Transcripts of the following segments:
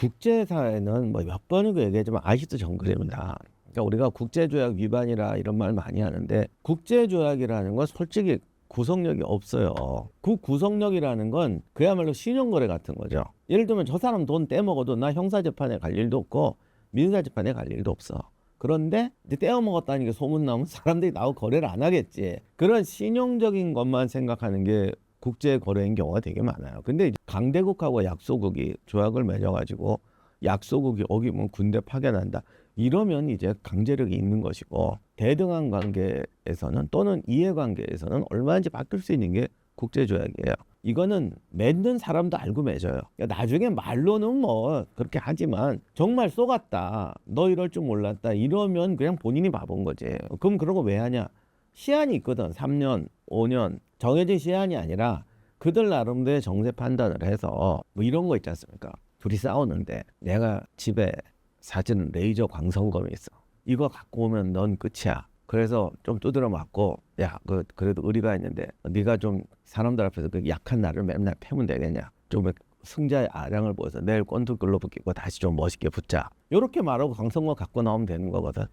국제사회는 뭐 몇 번이고 얘기하지만 아시도 정글입니다. 그러니까 우리가 국제조약 위반이라 이런 말 많이 하는데 국제조약이라는 건 솔직히 구속력이 없어요. 그 구속력이라는 건 그야말로 신용거래 같은 거죠. 예를 들면 저 사람 돈 떼먹어도 나 형사재판에 갈 일도 없고 민사재판에 갈 일도 없어. 그런데 이제 떼어먹었다는 게 소문나면 사람들이 나하고 거래를 안 하겠지. 그런 신용적인 것만 생각하는 게 국제 거래인 경우가 되게 많아요. 근데 이제 강대국하고 약소국이 조약을 맺어가지고 약소국이 어기면 군대 파견한다. 이러면 이제 강제력이 있는 것이고 대등한 관계에서는 또는 이해관계에서는 얼마든지 바뀔 수 있는 게 국제조약이에요. 이거는 맺는 사람도 알고 맺어요. 그러니까 나중에 말로는 뭐 그렇게 하지만 정말 속았다. 너 이럴 줄 몰랐다. 이러면 그냥 본인이 바본 거지. 그럼 그런 거 왜 하냐? 시한이 있거든. 3년, 5년. 정해진 시한이 아니라 그들 나름대로 정세 판단을 해서 뭐 이런 거 있지 않습니까? 둘이 싸우는데 내가 집에 사진 레이저 광선검이 있어. 이거 갖고 오면 넌 끝이야. 그래서 좀 두드려 맞고 야, 그래도 의리가 있는데 네가 좀 사람들 앞에서 그 약한 나를 맨날 패면 되겠냐. 좀 승자의 아량을 보여서 내일 권투글러브 끼고 다시 좀 멋있게 붙자. 이렇게 말하고 광선검 갖고 나오면 되는 거거든.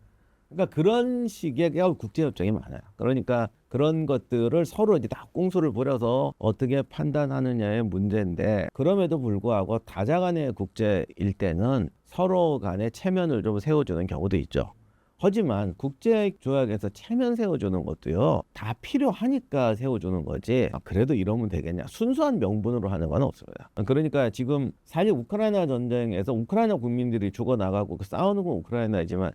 그러니까 그런 식의 국제협정이 많아요. 그러니까 그런 것들을 서로 이제 다 꽁수를 부려서 어떻게 판단하느냐의 문제인데 그럼에도 불구하고 다자간의 국제일 때는 서로 간에 체면을 좀 세워주는 경우도 있죠. 하지만 국제조약에서 체면 세워주는 것도요. 다 필요하니까 세워주는 거지. 그래도 이러면 되겠냐. 순수한 명분으로 하는 건 없습니다. 그러니까 지금 사실 우크라이나 전쟁에서 우크라이나 국민들이 죽어나가고 싸우는 건 우크라이나이지만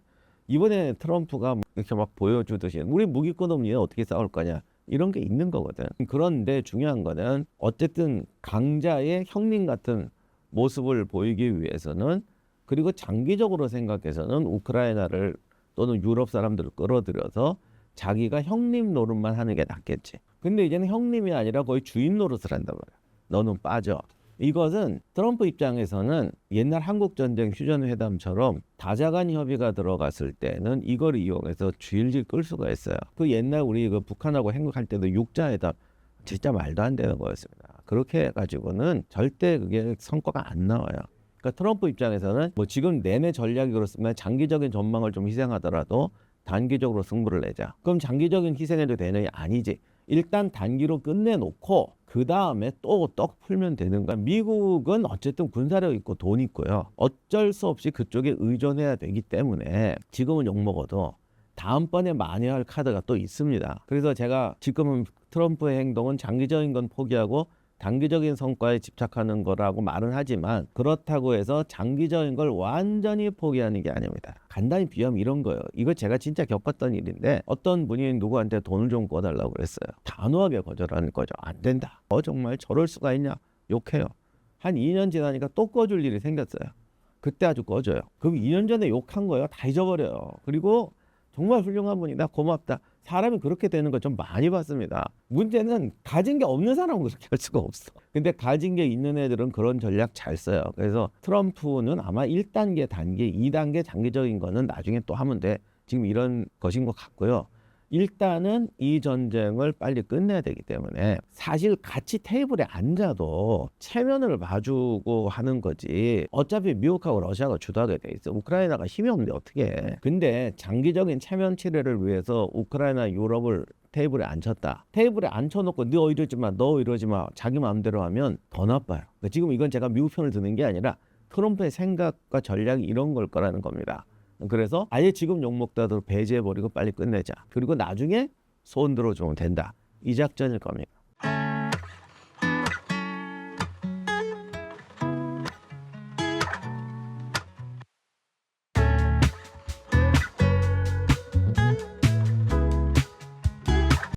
이번에 트럼프가 이렇게 막 보여주듯이 우리 무기권 없니 어떻게 싸울 거냐 이런 게 있는 거거든. 그런데 중요한 거는 어쨌든 강자의 형님 같은 모습을 보이기 위해서는 그리고 장기적으로 생각해서는 우크라이나를 또는 유럽 사람들을 끌어들여서 자기가 형님 노릇만 하는 게 낫겠지. 근데 이제는 형님이 아니라 거의 주인 노릇을 한단 말이야. 너는 빠져. 이것은 트럼프 입장에서는 옛날 한국전쟁 휴전회담처럼 다자간 협의가 들어갔을 때는 이걸 이용해서 질질 끌 수가 있어요. 그 옛날 우리 그 북한하고 행복할 때도 육자회담 진짜 말도 안 되는 거였습니다. 그렇게 해가지고는 절대 그게 성과가 안 나와요. 그러니까 트럼프 입장에서는 뭐 지금 내내 전략이 그렇습니다. 장기적인 전망을 좀 희생하더라도 단기적으로 승부를 내자. 그럼 장기적인 희생해도 되느냐? 아니지. 일단 단기로 끝내놓고 그 다음에 또 떡 풀면 되는 거야. 미국은 어쨌든 군사력 있고 돈 있고요. 어쩔 수 없이 그쪽에 의존해야 되기 때문에 지금은 욕먹어도 다음번에 만회할 카드가 또 있습니다. 그래서 제가 지금은 트럼프의 행동은 장기적인 건 포기하고 단기적인 성과에 집착하는 거라고 말은 하지만 그렇다고 해서 장기적인 걸 완전히 포기하는 게 아닙니다. 간단히 비하면 이런 거예요. 이거 제가 진짜 겪었던 일인데 어떤 분이 누구한테 돈을 좀 꿔달라고 그랬어요. 단호하게 거절하는 거죠. 안 된다. 정말 저럴 수가 있냐. 욕해요. 한 2년 지나니까 또 꺼줄 일이 생겼어요. 그때 아주 꺼져요. 그럼 2년 전에 욕한 거예요. 다 잊어버려요. 그리고 정말 훌륭한 분이다. 고맙다. 사람이 그렇게 되는 거 좀 많이 봤습니다. 문제는 가진 게 없는 사람은 그렇게 할 수가 없어. 근데 가진 게 있는 애들은 그런 전략 잘 써요. 그래서 트럼프는 아마 1단계, 단계, 2단계 장기적인 거는 나중에 또 하면 돼. 지금 이런 것인 것 같고요. 일단은 이 전쟁을 빨리 끝내야 되기 때문에 사실 같이 테이블에 앉아도 체면을 봐주고 하는 거지. 어차피 미국하고 러시아가 주도하게 돼 있어. 우크라이나가 힘이 없는데 어떻게 해. 근데 장기적인 체면 치레를 위해서 우크라이나 유럽을 테이블에 앉혔다. 테이블에 앉혀놓고 너 이러지 마, 너 이러지 마. 자기 마음대로 하면 더 나빠요. 그러니까 지금 이건 제가 미국 편을 드는 게 아니라 트럼프의 생각과 전략이 이런 걸 거라는 겁니다. 그래서 아예 지금 욕먹다도 배제해버리고 빨리 끝내자. 그리고 나중에 손 들어주면 된다. 이 작전일 겁니다.